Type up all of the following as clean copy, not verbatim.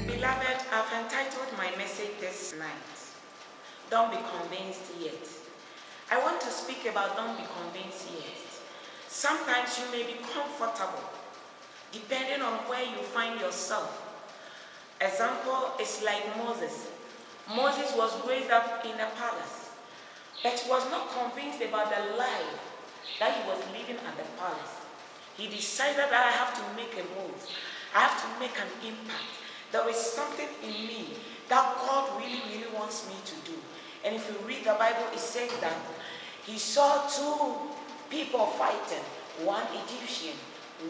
Beloved, I've entitled my message this night, Don't Be Convinced Yet. I want to speak about don't be convinced yet. Sometimes you may be comfortable, depending on where you find yourself. Example is like Moses. Moses was raised up in a palace, but he was not convinced about the life that he was living at the palace. He decided that I have to make a move. I have to make an impact. There is something in me that God really, really wants me to do. And if you read the Bible, it says that he saw two people fighting, one Egyptian,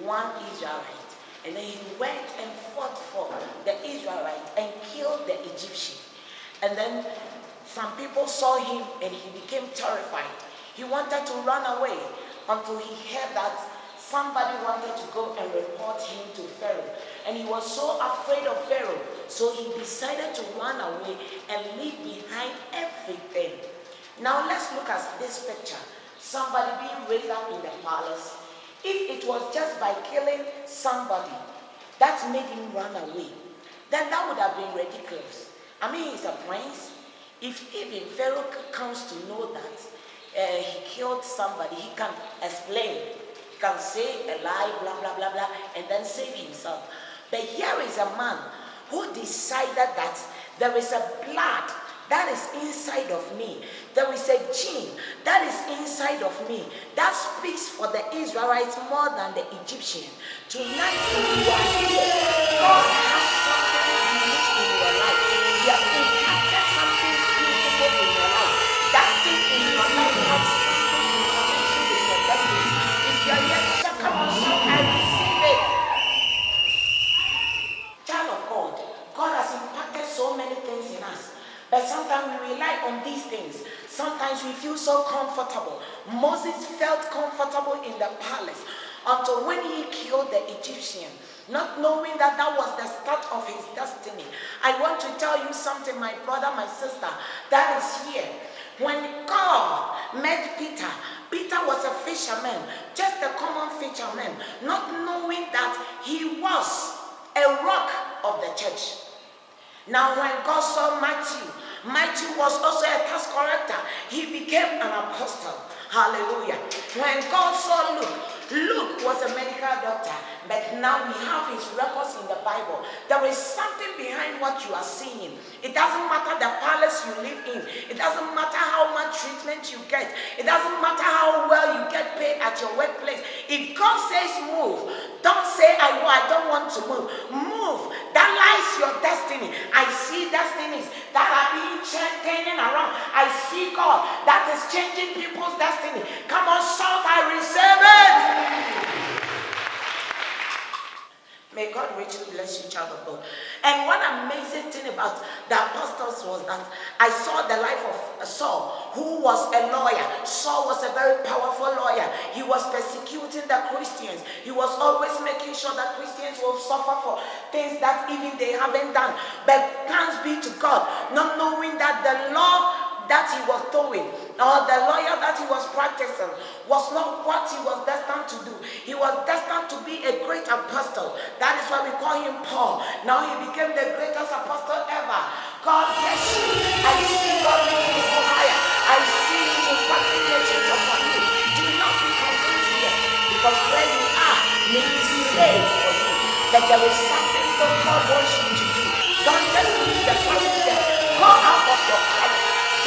one Israelite. And then he went and fought for the Israelite and killed the Egyptian. And then some people saw him and he became terrified. He wanted to run away until he heard that somebody wanted to go and report him to Pharaoh. And he was so afraid of Pharaoh, so he decided to run away and leave behind everything. Now let's look at this picture. Somebody being raised up in the palace. If it was just by killing somebody that made him run away, then that would have been ridiculous. I mean, he's a prince. If even Pharaoh comes to know that he killed somebody, he can explain. He can say a lie, blah, blah, blah, blah, and then save himself. But here is a man who decided that there is a blood that is inside of me. There is a gene that is inside of me that speaks for the Israelites more than the Egyptian. Tonight, if you are here, God has something unique in your life. He has impacted something beautiful in your life. That thing in your life has something in connection with your destiny. If you are here, come on, shout, I receive it. Child of God, God has impacted so many things in us. But sometimes we rely on these things. Sometimes we feel so comfortable. Moses felt comfortable in the palace until when he killed the Egyptian, not knowing that that was the start of his destiny. I want to tell you something, my brother, my sister, that is here. When God met Peter, Peter was a fisherman, just a common fisherman, not knowing that he was a rock of the church. Now when God saw Matthew was also a tax collector. He became an apostle. Hallelujah. When God saw Luke was a medical doctor, but now we have his records in the Bible. There is something behind what you are seeing. It doesn't matter the palace you live in. It doesn't matter how much treatment you get. It doesn't matter how well you get paid at your workplace. If God says move, don't say I don't want to move. Move. That lies your destiny. I see destinies that are being turning around. I see God that is changing people's destiny. Come on, shout, I receive it. May God richly bless you, child of God. And one amazing thing about the apostles was that I saw the life of Saul, who was a lawyer. Saul was a very powerful lawyer. He was persecuting the Christians. He was always making sure that Christians will suffer for things that even they haven't done. But thanks be to God, not knowing that the law that he was doing, or the lawyer that he was practicing, was not what he was destined to do. He was destined to be a great apostle. That is why we call him Paul. Now he became the greatest apostle ever. God bless you. I see God making you go higher. I see him impacting nations upon you. Do not be convinced yet, because where you are may be saved for you. That there is something that God wants you to do. Don't just leave the palace there. Go out of your palace.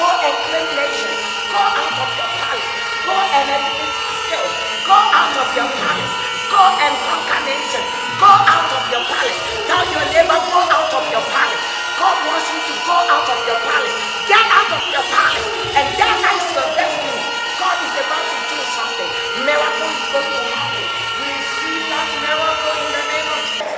Go and claim nations. Go out of your palace. Go and exhibit skills. Go out of your palace. Go and conquer nations. Go out of your palace. Tell your neighbor, go out of your palace. God wants you to go out of your palace. Get out of your palace. And that is your destiny. God is about to do something. Miracle is going to happen. Receive that miracle in the name of Jesus.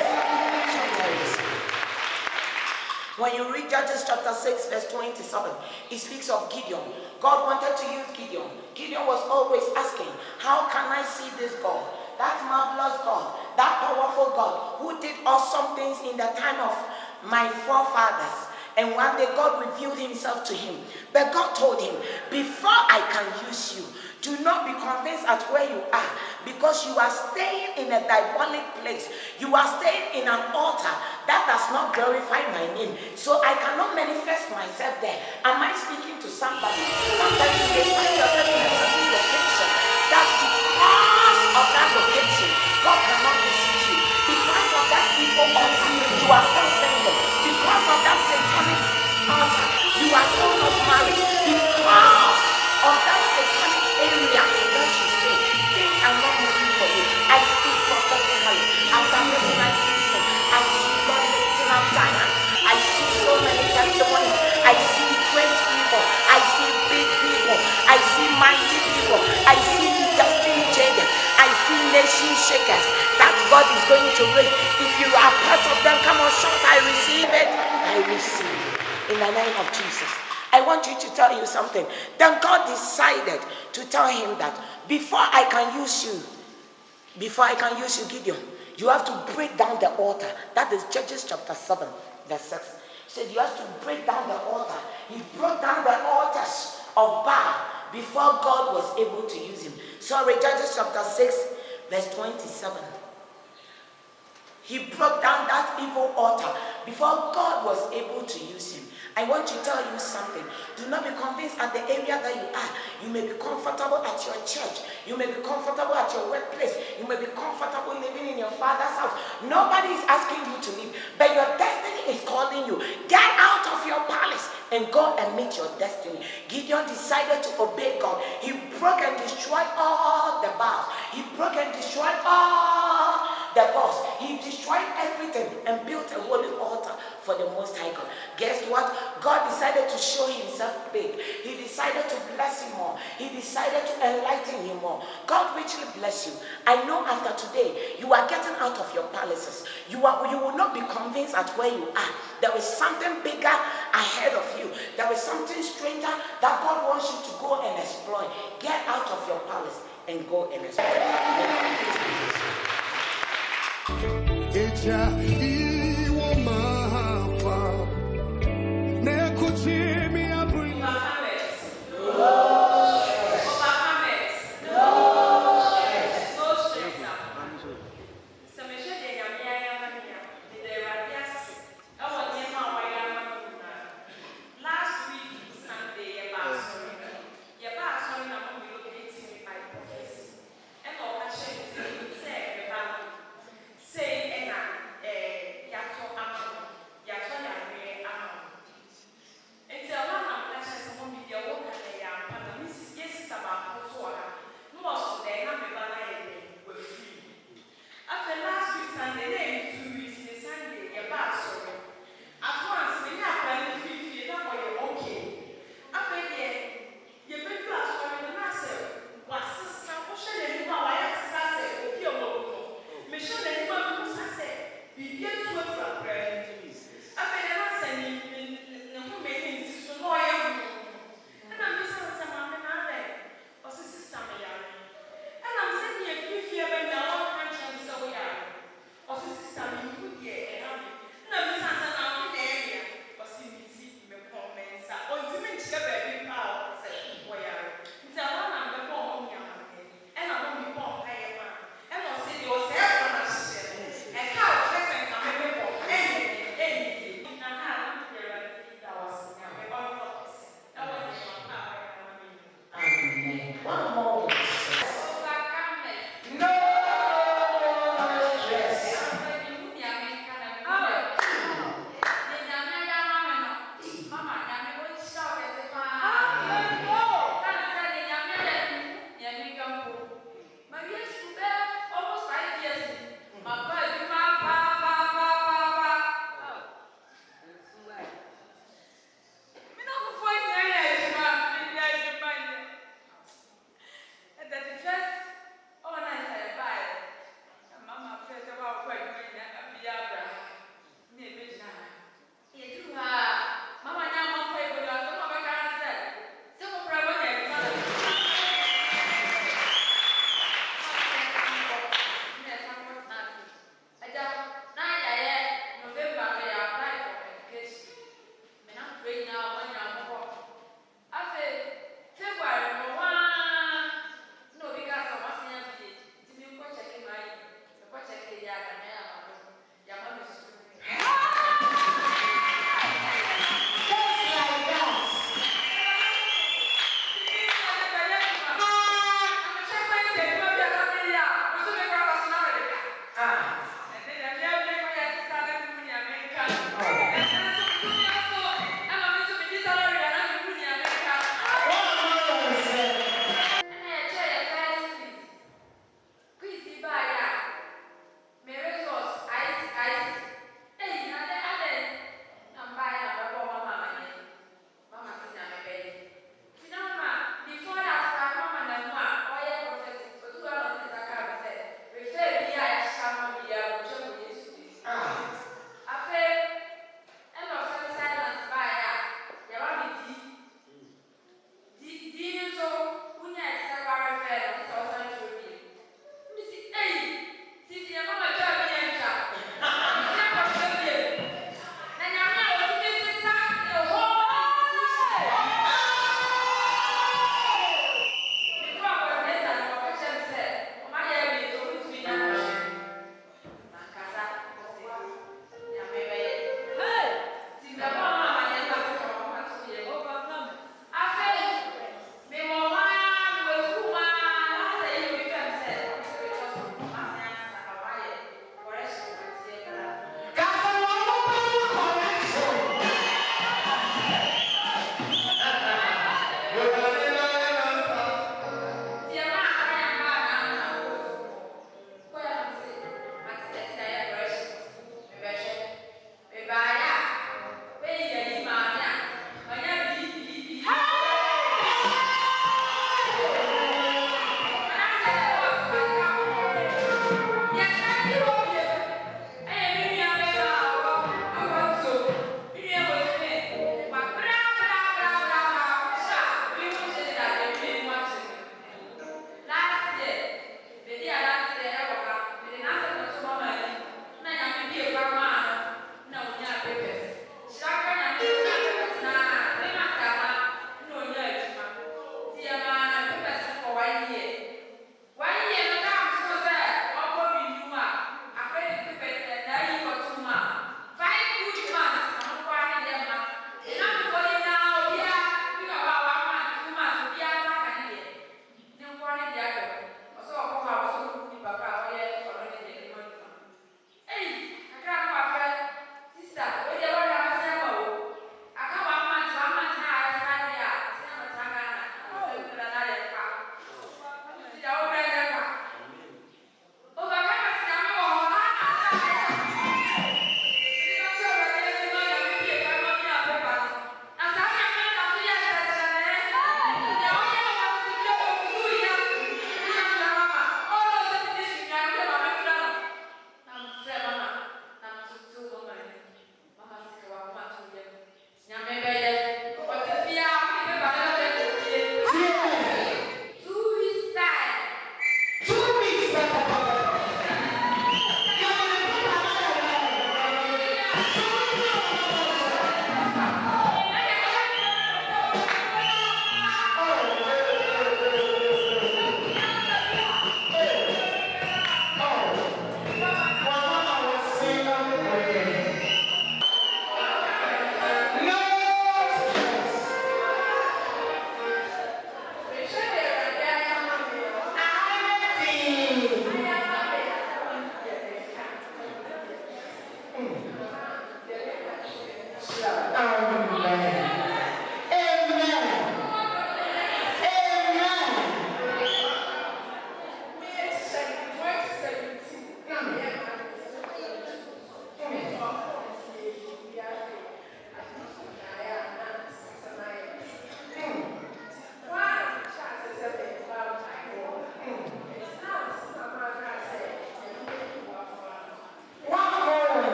When you read Judges chapter 6 verse 27, it speaks of Gideon. God wanted to use Gideon. Gideon was always asking, how can I see this God? That marvelous God, that powerful God who did awesome things in the time of my forefathers. And one day God revealed himself to him. But God told him, before I can use you, do not be convinced at where you are, because you are staying in a diabolic place. You are staying in an altar that does not glorify my name. So I cannot manifest myself there. Am I speaking to somebody? Sometimes you may find yourself in a certain location that because of that location, God cannot receive you. Because of that evil altar, you are still single. Because of that satanic altar, you are still not married. Because of that satanic area that you stay, things are not moving for you. I speak prophetically. As I'm listening, I see God lifting up giants. I see so many testimonies. I see great people. I see big people. I see mighty people. I see destiny changers. I see nation shakers that God is going to raise. If you are part of them, come on, shout, I receive it. I receive it. In the name of Jesus. I want you to tell you something. Then God decided to tell him that before I can use you, Gideon, you have to break down the altar. That is Judges chapter 7, verse 6. He said you have to break down the altar. He broke down the altars of Baal before God was able to use him. Sorry, Judges chapter 6, verse 27. He broke down that evil altar before God was able to use him. I want to tell you something. Do not be convinced at the area that you are. You may be comfortable at your church. You may be comfortable at your workplace. You may be comfortable living in your father's house. Nobody is asking you to leave, but your destiny is calling you. Get out of your palace and go and meet your destiny. Gideon decided to obey God. He broke and destroyed all the Baals. He broke and destroyed all the gods. He destroyed everything and built a holy altar for the Most High God. Guess what? God decided to show himself big. He decided to bless him more. He decided to enlighten him more. God richly bless you. I know after today, you are getting out of your palaces. You will not be convinced at where you are. There is something bigger ahead of you. There is something stranger that God wants you to go and explore. Get out of your palace and go and explore.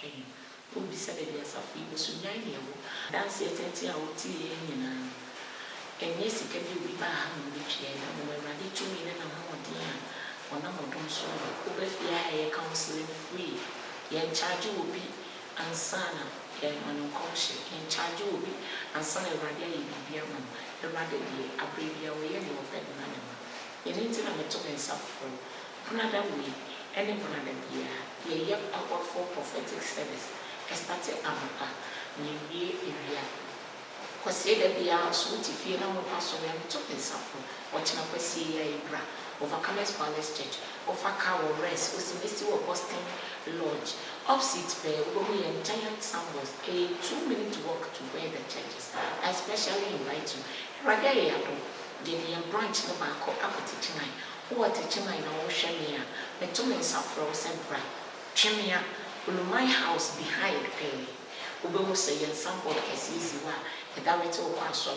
hwɛ wo bi sɛ de asafo yi so nyan ne wo dance etenti a wo ti ye nyina enye sika bi obi ba ha no bi twa na mo Awurade tumi ne na hoɔden a ɔna modon so wo ba fie a yɛ counseling free yɛn charge obi ansana yɛn ɔnkɔhye yɛn charge obi ansana Awurade ayɛ bibia ma Awurade de abrabia wo yɛ ne wo pɛ na ne ma yɛn nti na meto nsa fo another way any brother bia yɛ powerful prophetic service estate amapa ne wie area kwase da bia so ti fie na mo paso ya to nsa fo ɔkyena kwase ya ibra Overcomers Palace Church ofaka wo rest osimesi wo Boston Lodge opposite where we have giant symbols a 2-minute walk to where the church is. I especially invite you Ragaya do the branch no back up at Chimay or at Chimay no Shamia the 2 minutes after Sembra Chimia my house behind Pay Ubo say and sample as easy one a director or so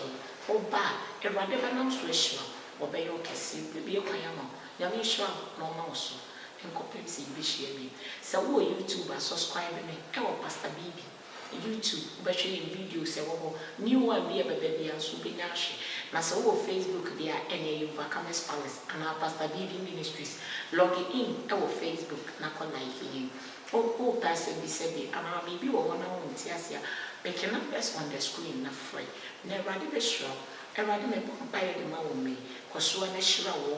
or bar a random switch or by your cassie be a kayama Yamisha no mouse and copies in Bishami. So wo YouTube subscribe me or Pastor Bibi YouTube but in videos say new one be a baby and so be nashi na so Facebook there any Overcomers Palace and our Pastor Bibi Ministries log in our Facebook na ko like him oh person be said and I maybe one on tiasia making numbers on the screen na free never be sure everybody may buy the man me cause so na shira wo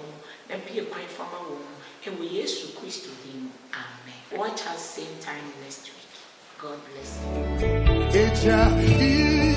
na be a pine farmer wo and we Jesus Christ to him. Amen. Watch us same time next week. God bless you.